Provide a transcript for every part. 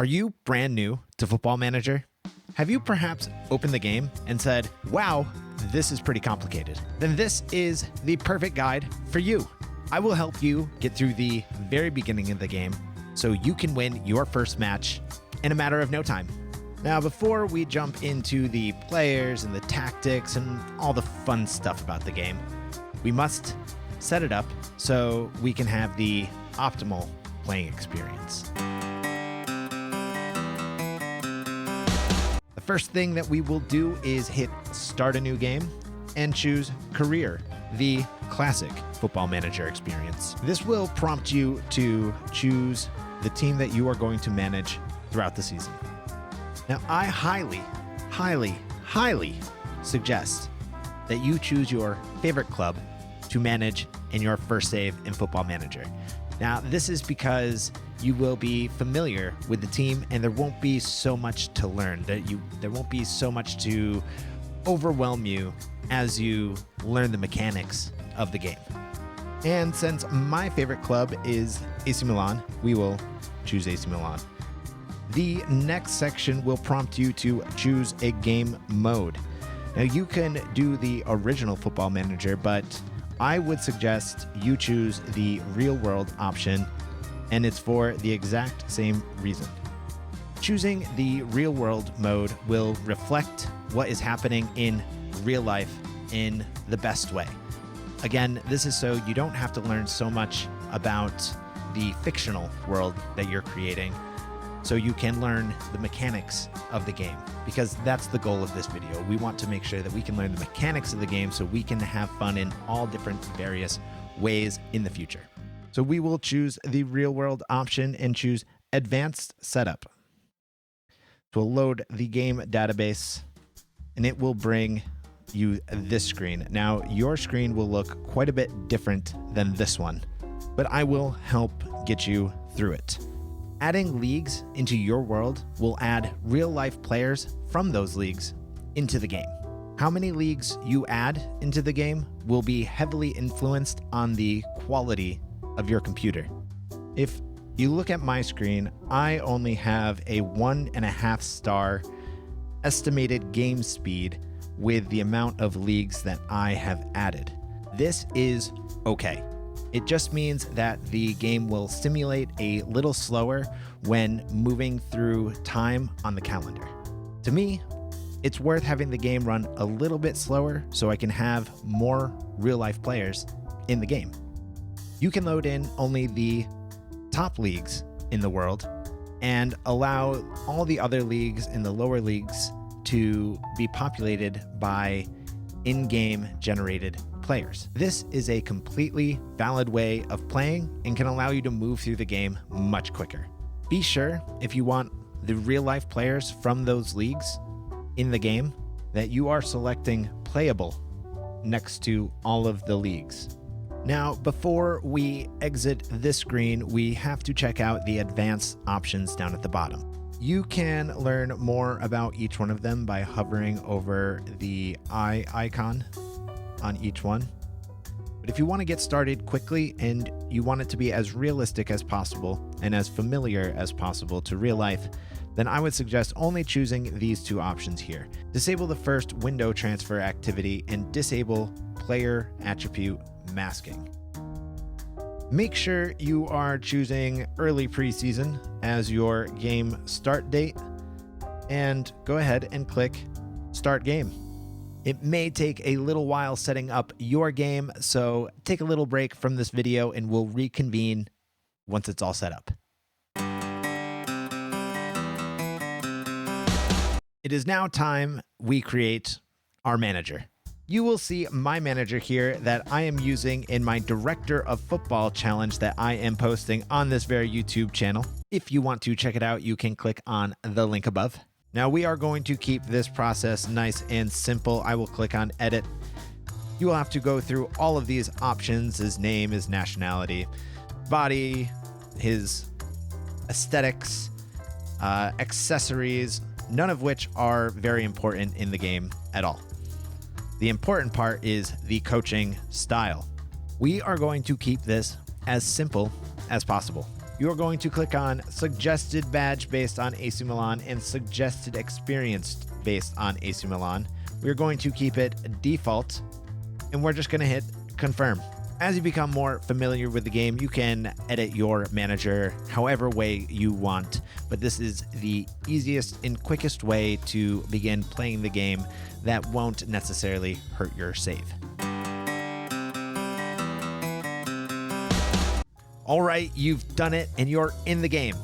Are you brand new to Football Manager? Have you perhaps opened the game and said, wow, this is pretty complicated? Then this is the perfect guide for you. I will help you get through the very beginning of the game so you can win your first match in a matter of no time. Now, before we jump into the players and the tactics and all the fun stuff about the game, we must set it up so we can have the optimal playing experience. The first thing that we will do is hit Start a New Game and choose Career, the classic Football Manager experience. This will prompt you to choose the team that you are going to manage throughout the season. Now, I highly suggest that you choose your favorite club to manage in your first save in Football Manager. Now, this is because you will be familiar with the team and there won't be so much to learn. There won't be so much to overwhelm you as you learn the mechanics of the game. And since my favorite club is AC Milan, we will choose AC Milan. The next section will prompt you to choose a game mode. Now, you can do the original Football Manager, but I would suggest you choose the real world option, and it's for the exact same reason. Choosing the real world mode will reflect what is happening in real life in the best way. Again, this is so you don't have to learn so much about the fictional world that you're creating, so you can learn the mechanics of the game, because that's the goal of this video. We want to make sure that we can learn the mechanics of the game so we can have fun in all different various ways in the future. So we will choose the real world option and choose Advanced Setup. So we'll load the game database and it will bring you this screen. Now, your screen will look quite a bit different than this one, but I will help get you through it. Adding leagues into your world will add real-life players from those leagues into the game. How many leagues you add into the game will be heavily influenced on the quality of your computer. If you look at my screen, I only have a 1.5 star estimated game speed with the amount of leagues that I have added. This is okay. It just means that the game will simulate a little slower when moving through time on the calendar. To me, it's worth having the game run a little bit slower so I can have more real-life players in the game. You can load in only the top leagues in the world and allow all the other leagues in the lower leagues to be populated by in-game generated players. This is a completely valid way of playing and can allow you to move through the game much quicker. Be sure, if you want the real-life players from those leagues in the game, that you are selecting playable next to all of the leagues. Now, before we exit this screen, we have to check out the advanced options down at the bottom. You can learn more about each one of them by hovering over the eye icon on each one. But if you want to get started quickly and you want it to be as realistic as possible and as familiar as possible to real life, then I would suggest only choosing these two options here. Disable the first window transfer activity and disable player attribute masking. Make sure you are choosing early preseason as your game start date and go ahead and click Start Game. It may take a little while setting up your game, so take a little break from this video and we'll reconvene once it's all set up. It is now time we create our manager. You will see my manager here that I am using in my Director of Football challenge that I am posting on this very YouTube channel. If you want to check it out, you can click on the link above. Now, we are going to keep this process nice and simple. I will click on edit. You will have to go through all of these options: his name, his nationality, body, his aesthetics, accessories, none of which are very important in the game at all. The important part is the coaching style. We are going to keep this as simple as possible. You're going to click on Suggested Badge based on AC Milan and Suggested Experience based on AC Milan. We're going to keep it default, and we're just going to hit Confirm. As you become more familiar with the game, you can edit your manager however way you want, but this is the easiest and quickest way to begin playing the game that won't necessarily hurt your save. All right, you've done it and you're in the game.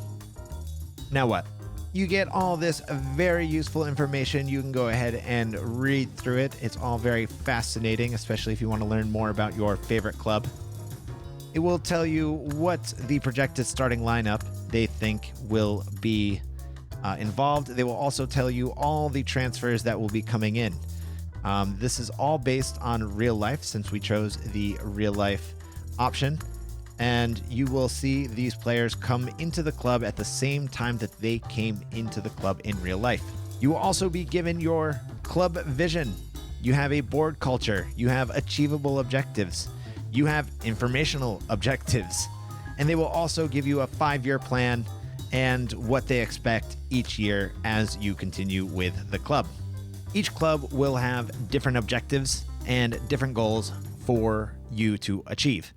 Now what? You get all this very useful information. You can go ahead and read through it. It's all very fascinating, especially if you want to learn more about your favorite club. It will tell you what the projected starting lineup they think will be involved. They will also tell you all the transfers that will be coming in. This is all based on real life, since we chose the real life option. And you will see these players come into the club at the same time that they came into the club in real life. You will also be given your club vision. You have a board culture. You have achievable objectives. You have informational objectives. And they will also give you a 5-year plan and what they expect each year as you continue with the club. Each club will have different objectives and different goals for you to achieve.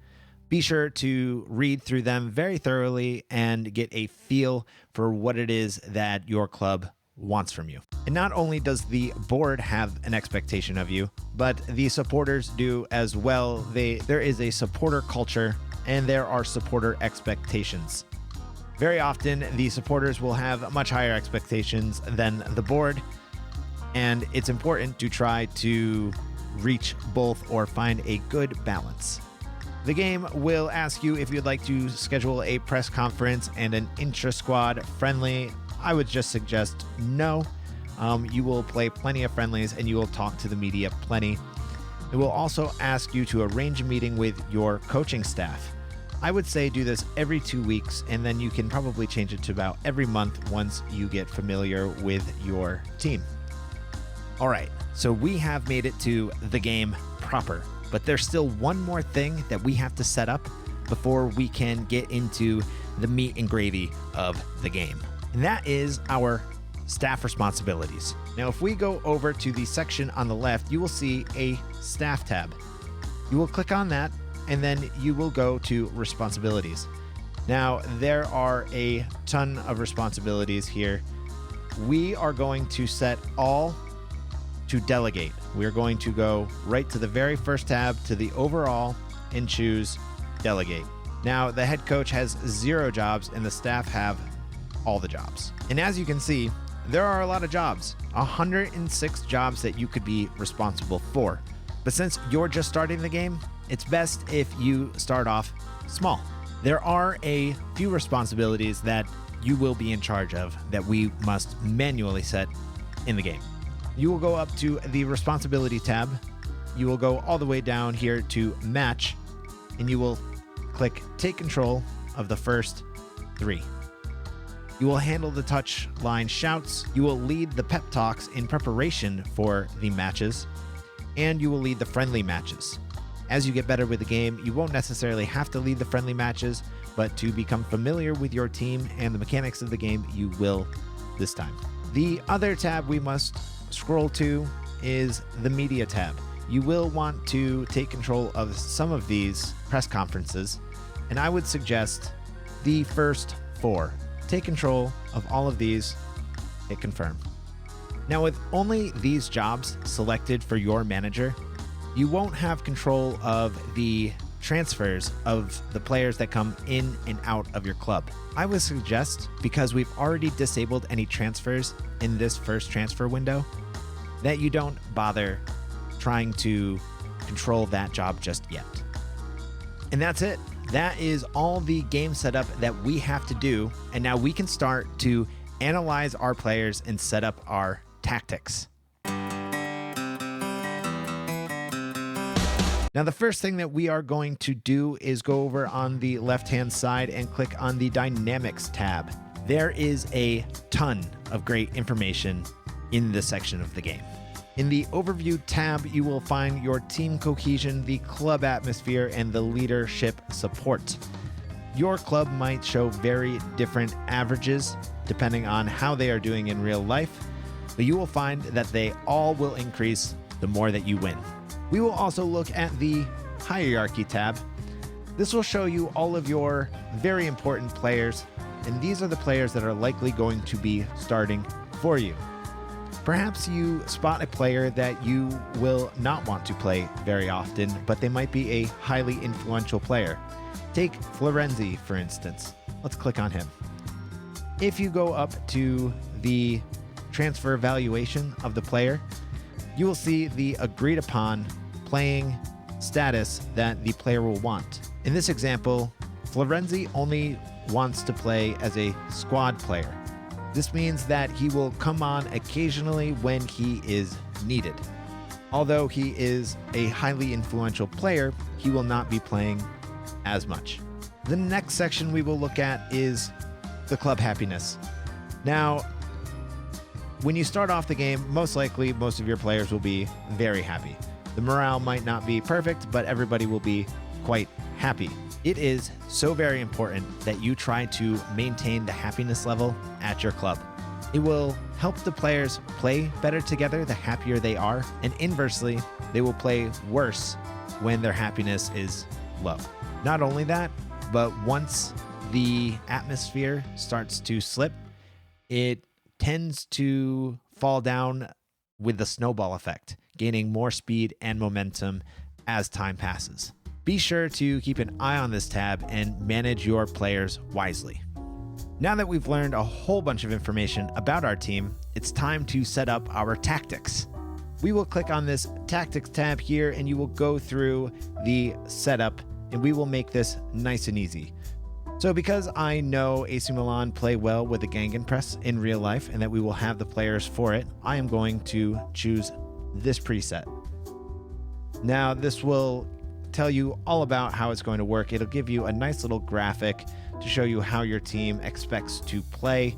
Be sure to read through them very thoroughly and get a feel for what it is that your club wants from you. And not only does the board have an expectation of you, but the supporters do as well. There is a supporter culture and there are supporter expectations. Very often, the supporters will have much higher expectations than the board, and it's important to try to reach both or find a good balance. The game will ask you if you'd like to schedule a press conference and an intra-squad friendly. I would just suggest no. You will play plenty of friendlies and you will talk to the media plenty. It will also ask you to arrange a meeting with your coaching staff. I would say do this every 2 weeks, and then you can probably change it to about every month once you get familiar with your team. All right, so we have made it to the game proper. But there's still one more thing that we have to set up before we can get into the meat and gravy of the game. And that is our staff responsibilities. Now, if we go over to the section on the left, you will see a staff tab. You will click on that, and then you will go to responsibilities. Now, there are a ton of responsibilities here. We are going to set all to delegate. We're going to go right to the very first tab to the overall and choose delegate. Now, the head coach has 0 jobs and the staff have all the jobs. And as you can see, there are a lot of jobs, 106 jobs that you could be responsible for. But since you're just starting the game, it's best if you start off small. There are a few responsibilities that you will be in charge of that we must manually set in the game. You will go up to the responsibility tab. You will go all the way down here to match, and you will click take control of the first 3. You will handle the touch line shouts. You will lead the pep talks in preparation for the matches, and you will lead the friendly matches. As you get better with the game, you won't necessarily have to lead the friendly matches, but to become familiar with your team and the mechanics of the game, you will this time. The other tab we must scroll to is the media tab. You will want to take control of some of these press conferences, and I would suggest the first 4. Take control of all of these, hit confirm. Now, with only these jobs selected for your manager, you won't have control of the transfers of the players that come in and out of your club. I would suggest, because we've already disabled any transfers in this first transfer window, that you don't bother trying to control that job just yet. And that's it. That is all the game setup that we have to do. And now we can start to analyze our players and set up our tactics. Now, the first thing that we are going to do is go over on the left-hand side and click on the Dynamics tab. There is a ton of great information in this section of the game. In the Overview tab, you will find your team cohesion, the club atmosphere, and the leadership support. Your club might show very different averages depending on how they are doing in real life, but you will find that they all will increase the more that you win. We will also look at the hierarchy tab. This will show you all of your very important players, and these are the players that are likely going to be starting for you. Perhaps you spot a player that you will not want to play very often, but they might be a highly influential player. Take Florenzi, for instance. Let's click on him. If you go up to the transfer valuation of the player, you will see the agreed upon playing status that the player will want. In this example, Florenzi only wants to play as a squad player. This means that he will come on occasionally when he is needed. Although he is a highly influential player, he will not be playing as much. The next section we will look at is the club happiness. Now, when you start off the game, most likely most of your players will be very happy. The morale might not be perfect, but everybody will be quite happy. It is so very important that you try to maintain the happiness level at your club. It will help the players play better together the happier they are, and inversely, they will play worse when their happiness is low. Not only that, but once the atmosphere starts to slip, it tends to fall down with the snowball effect, gaining more speed and momentum as time passes. Be sure to keep an eye on this tab and manage your players wisely. Now that we've learned a whole bunch of information about our team, it's time to set up our tactics. We will click on this tactics tab here and you will go through the setup and we will make this nice and easy. So because I know AC Milan play well with the Gegenpress in real life and that we will have the players for it, I am going to choose this preset. Now this will tell you all about how it's going to work. It'll give you a nice little graphic to show you how your team expects to play.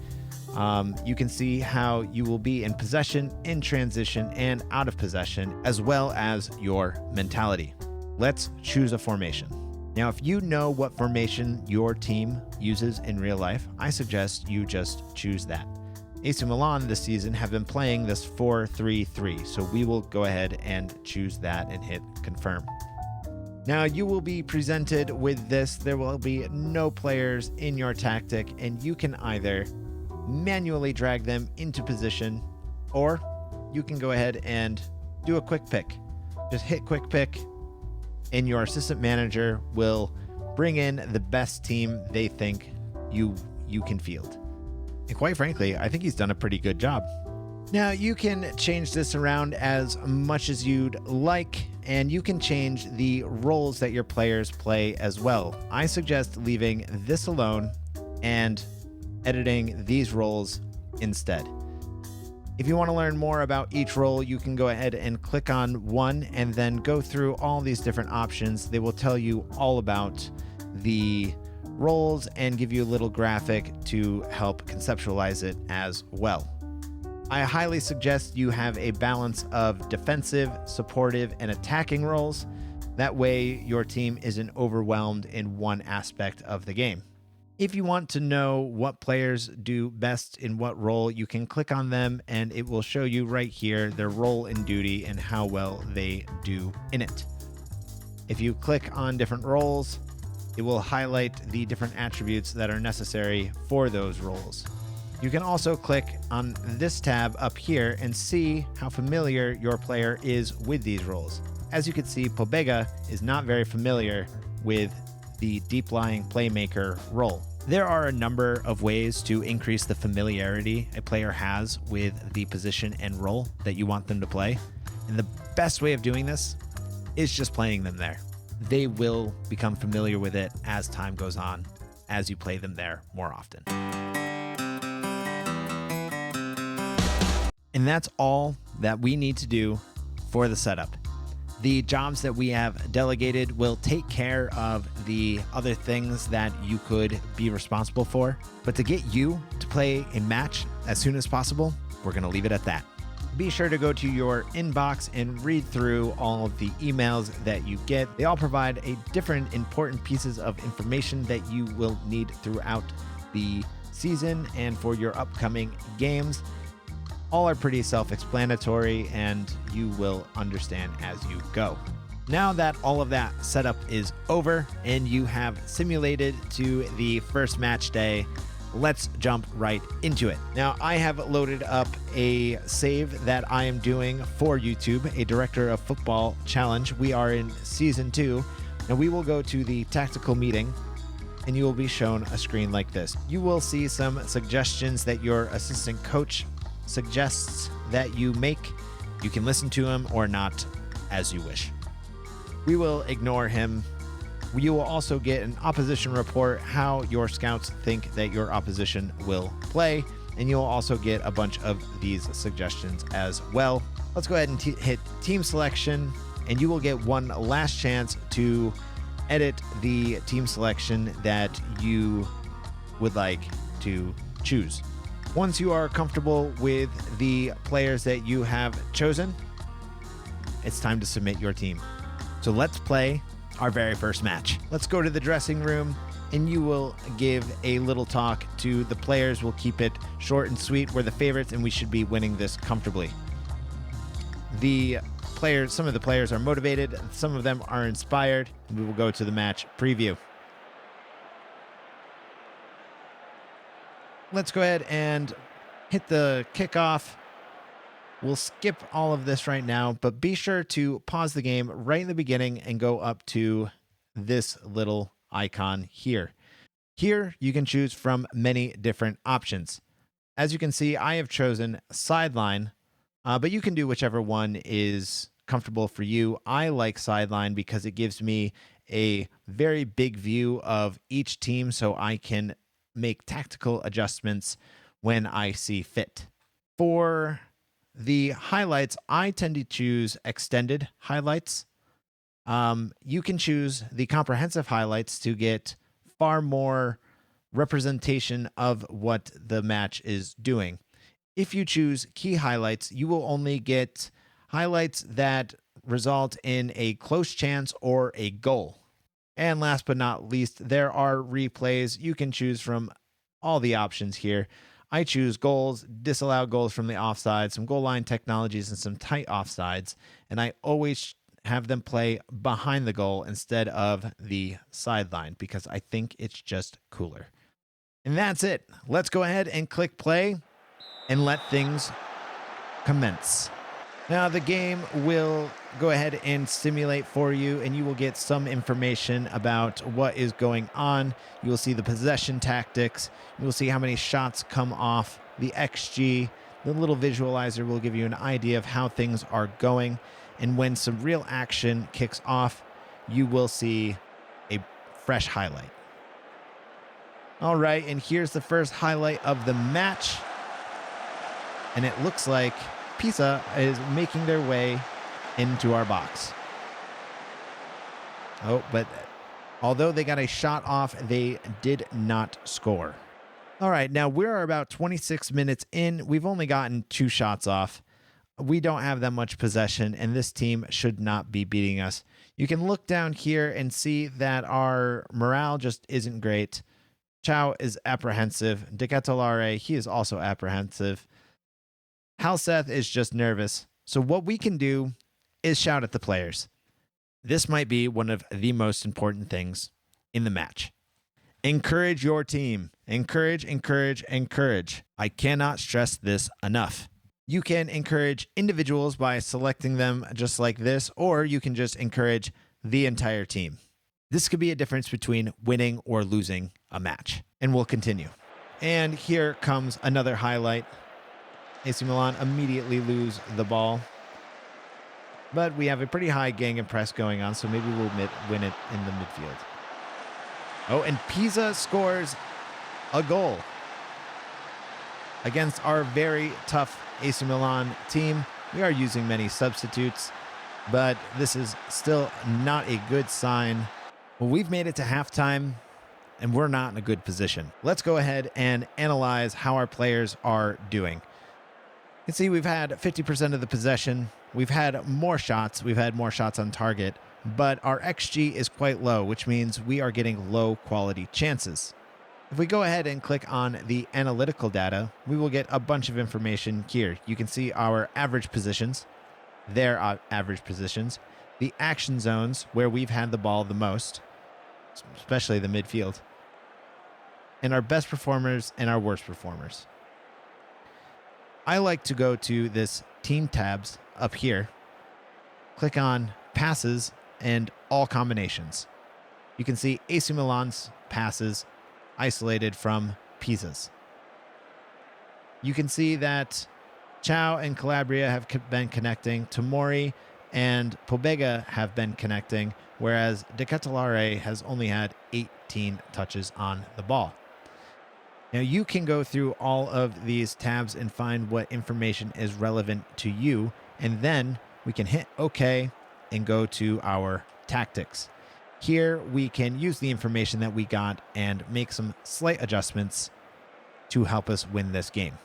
You can see how you will be in possession, in transition, and out of possession, as well as your mentality. Let's choose a formation. Now, if you know what formation your team uses in real life, I suggest you just choose that. AC Milan this season have been playing this 4-3-3, so we will go ahead and choose that and hit confirm. Now you will be presented with this. There will be no players in your tactic, and you can either manually drag them into position, or you can go ahead and do a quick pick. Just hit quick pick, and your assistant manager will bring in the best team they think you can field. And quite frankly, I think he's done a pretty good job. Now you can change this around as much as you'd like, and you can change the roles that your players play as well. I suggest leaving this alone and editing these roles instead. If you want to learn more about each role, you can go ahead and click on one and then go through all these different options. They will tell you all about the roles and give you a little graphic to help conceptualize it as well. I highly suggest you have a balance of defensive, supportive, and attacking roles. That way, your team isn't overwhelmed in one aspect of the game. If you want to know what players do best in what role, you can click on them and it will show you right here their role and duty and how well they do in it. If you click on different roles, it will highlight the different attributes that are necessary for those roles. You can also click on this tab up here and see how familiar your player is with these roles. As you can see, Pobega is not very familiar with the deep-lying playmaker role. There are a number of ways to increase the familiarity a player has with the position and role that you want them to play. And the best way of doing this is just playing them there. They will become familiar with it as time goes on, as you play them there more often. And that's all that we need to do for the setup. The jobs that we have delegated will take care of the other things that you could be responsible for. But to get you to play a match as soon as possible, we're going to leave it at that. Be sure to go to your inbox and read through all of the emails that you get. They all provide a different important pieces of information that you will need throughout the season and for your upcoming games. All are pretty self-explanatory and you will understand as you go. Now that all of that setup is over and you have simulated to the first match day, let's jump right into it. Now, I have loaded up a save that I am doing for YouTube, a Director of Football challenge. We are in Season 2, and we will go to the tactical meeting, and you will be shown a screen like this. You will see some suggestions that your assistant coach suggests that you make. You can listen to him or not, as you wish. We will ignore him. You will also get an opposition report, how your scouts think that your opposition will play, and you'll also get a bunch of these suggestions as well. Let's go ahead and hit team selection, and you will get one last chance to edit the team selection that you would like to choose. Once you are comfortable with the players that you have chosen, it's time to submit your team. So let's play our very first match. Let's go to the dressing room and you will give a little talk to the players. We'll keep it short and sweet. We're the favorites and we should be winning this comfortably. Some of the players are motivated, some of them are inspired, and we will go to the match preview. Let's go ahead and hit the kickoff. We'll skip all of this right now, but be sure to pause the game right in the beginning and go up to this little icon here. Here, you can choose from many different options. As you can see, I have chosen sideline, but you can do whichever one is comfortable for you. I like sideline because it gives me a very big view of each team so I can make tactical adjustments when I see fit. For the highlights, I tend to choose extended highlights. You can choose the comprehensive highlights to get far more representation of what the match is doing. If you choose key highlights, you will only get highlights that result in a close chance or a goal. And last but not least, there are replays. You can choose from all the options here. I choose goals, disallow goals from the offside, some goal line technologies, and some tight offsides. And I always have them play behind the goal instead of the sideline because I think it's just cooler. And that's it. Let's go ahead and click play and let things commence. Now the game will go ahead and simulate for you and you will get some information about what is going on. You will see the possession tactics. You will see how many shots come off, the XG. The little visualizer will give you an idea of how things are going. And when some real action kicks off, you will see a fresh highlight. All right, and here's the first highlight of the match. And it looks like Pisa is making their way into our box. Oh, but although they got a shot off, they did not score. All right, now we're about 26 minutes in. We've only gotten 2 shots off. We don't have that much possession, and this team should not be beating us. You can look down here and see that our morale just isn't great. Chow is apprehensive. De Ketelaere, he is also apprehensive. Halseth is just nervous. So what we can do is shout at the players. This might be one of the most important things in the match. Encourage your team. Encourage, encourage, encourage. I cannot stress this enough. You can encourage individuals by selecting them just like this, or you can just encourage the entire team. This could be a difference between winning or losing a match. And we'll continue. And here comes another highlight. AC Milan immediately lose the ball. But we have a pretty high gang and press going on, so maybe we'll win it in the midfield. Oh, and Pisa scores a goal against our very tough AC Milan team. We are using many substitutes, but this is still not a good sign. Well, we've made it to halftime, and we're not in a good position. Let's go ahead and analyze how our players are doing. You can see we've had 50% of the possession. We've had more shots. We've had more shots on target, but our XG is quite low, which means we are getting low quality chances. If we go ahead and click on the analytical data, we will get a bunch of information here. You can see our average positions, their average positions, the action zones where we've had the ball the most, especially the midfield, and our best performers and our worst performers. I like to go to this team tabs up here, click on passes and all combinations. You can see AC Milan's passes isolated from Pisa's. You can see that Chao and Calabria have been connecting, Tomori and Pobega have been connecting, whereas De Ketelaere has only had 18 touches on the ball. Now you can go through all of these tabs and find what information is relevant to you, and then we can hit OK and go to our tactics. Here we can use the information that we got and make some slight adjustments to help us win this game.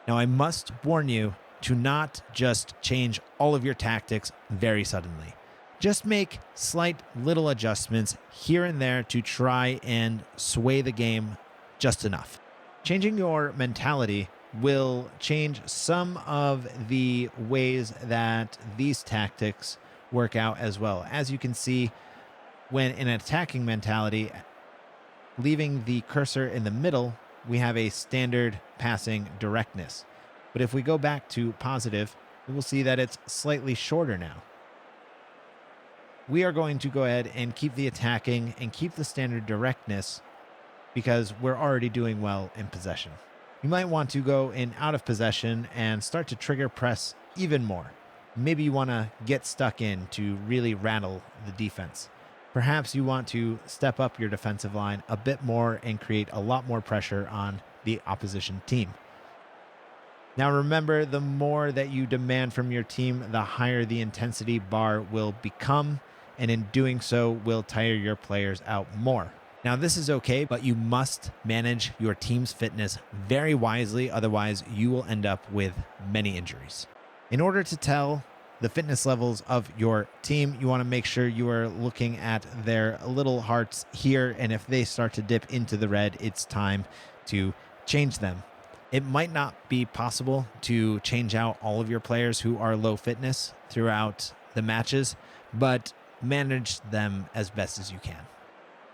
Now I must warn you to not just change all of your tactics very suddenly. Just make slight little adjustments here and there to try and sway the game just enough. Changing your mentality will change some of the ways that these tactics work out as well. As you can see, when in an attacking mentality, leaving the cursor in the middle, we have a standard passing directness. But if we go back to positive, we will see that it's slightly shorter now. We are going to go ahead and keep the attacking and keep the standard directness because we're already doing well in possession. You might want to go in out of possession and start to trigger press even more. Maybe you want to get stuck in to really rattle the defense. Perhaps you want to step up your defensive line a bit more and create a lot more pressure on the opposition team. Now remember, the more that you demand from your team, the higher the intensity bar will become, and in doing so will tire your players out more. Now this is okay, but you must manage your team's fitness very wisely, otherwise you will end up with many injuries. In order to tell the fitness levels of your team, you want to make sure you are looking at their little hearts here, and if they start to dip into the red, it's time to change them. It might not be possible to change out all of your players who are low fitness throughout the matches, but manage them as best as you can.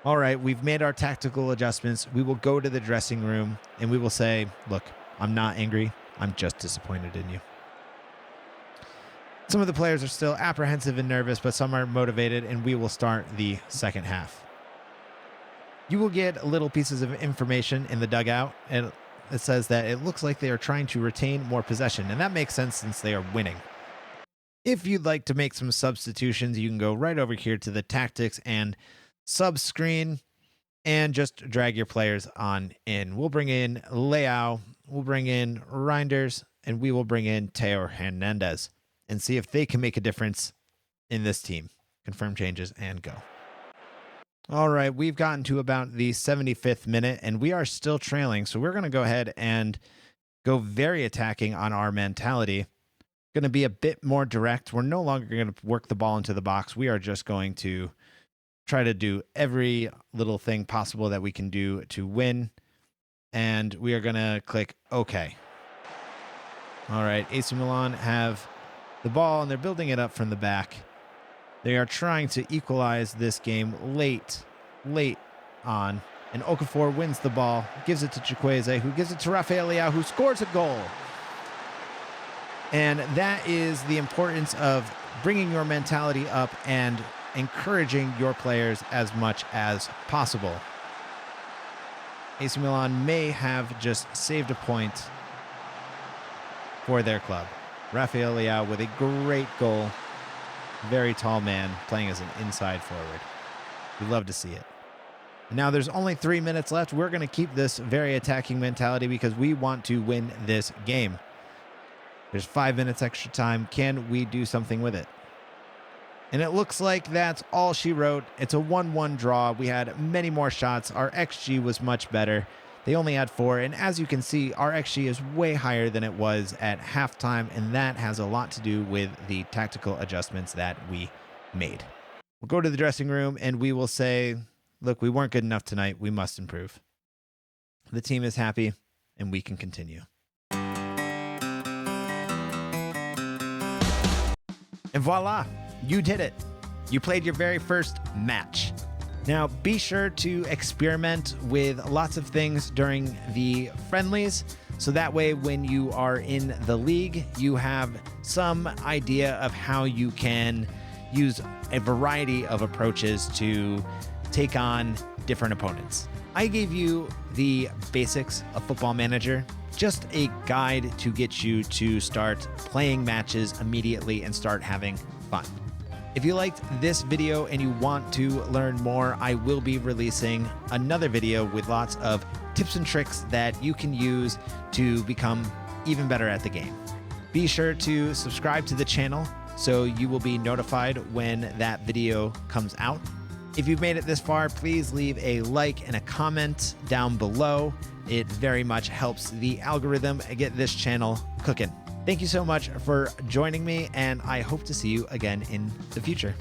All right, we've made our tactical adjustments. We will go to the dressing room and we will say, look, I'm not angry. I'm just disappointed in you. Some of the players are still apprehensive and nervous, but some are motivated, and we will start the second half. You will get little pieces of information in the dugout, and it says that it looks like they are trying to retain more possession, and that makes sense since they are winning. If you'd like to make some substitutions, you can go right over here to the tactics and sub screen and just drag your players on in. We'll bring in Leao, we'll bring in Reinders, and we will bring in Teo Hernandez and see if they can make a difference in this team. Confirm changes and go. All right, we've gotten to about the 75th minute and we are still trailing. So we're going to go ahead and go very attacking on our mentality. Going to be a bit more direct. We're no longer going to work the ball into the box. We are just going to try to do every little thing possible that we can do to win. And we are going to click OK. All right, AC Milan have the ball and they're building it up from the back. They are trying to equalize this game late on. And Okafor wins the ball, gives it to Chukwueze, who gives it to Rafael Leao, who scores a goal. And that is the importance of bringing your mentality up and encouraging your players as much as possible. AC Milan may have just saved a point for their club. Rafael Leao with a great goal. Very tall man playing as an inside forward. We love to see it. And now there's only 3 minutes left. We're going to keep this very attacking mentality because we want to win this game. There's 5 minutes extra time. Can we do something with it? And it looks like that's all she wrote. It's a 1-1 draw. We had many more shots. Our XG was much better. They only had 4, and as you can see, our XG is way higher than it was at halftime, and that has a lot to do with the tactical adjustments that we made. We'll go to the dressing room and we will say, look, we weren't good enough tonight. We must improve. The team is happy and we can continue. And voila, you did it. You played your very first match. Now, be sure to experiment with lots of things during the friendlies, so that way when you are in the league, you have some idea of how you can use a variety of approaches to take on different opponents. I gave you the basics of Football Manager, just a guide to get you to start playing matches immediately and start having fun. If you liked this video and you want to learn more, I will be releasing another video with lots of tips and tricks that you can use to become even better at the game. Be sure to subscribe to the channel so you will be notified when that video comes out. If you've made it this far, please leave a like and a comment down below. It very much helps the algorithm get this channel cooking. Thank you so much for joining me, and I hope to see you again in the future.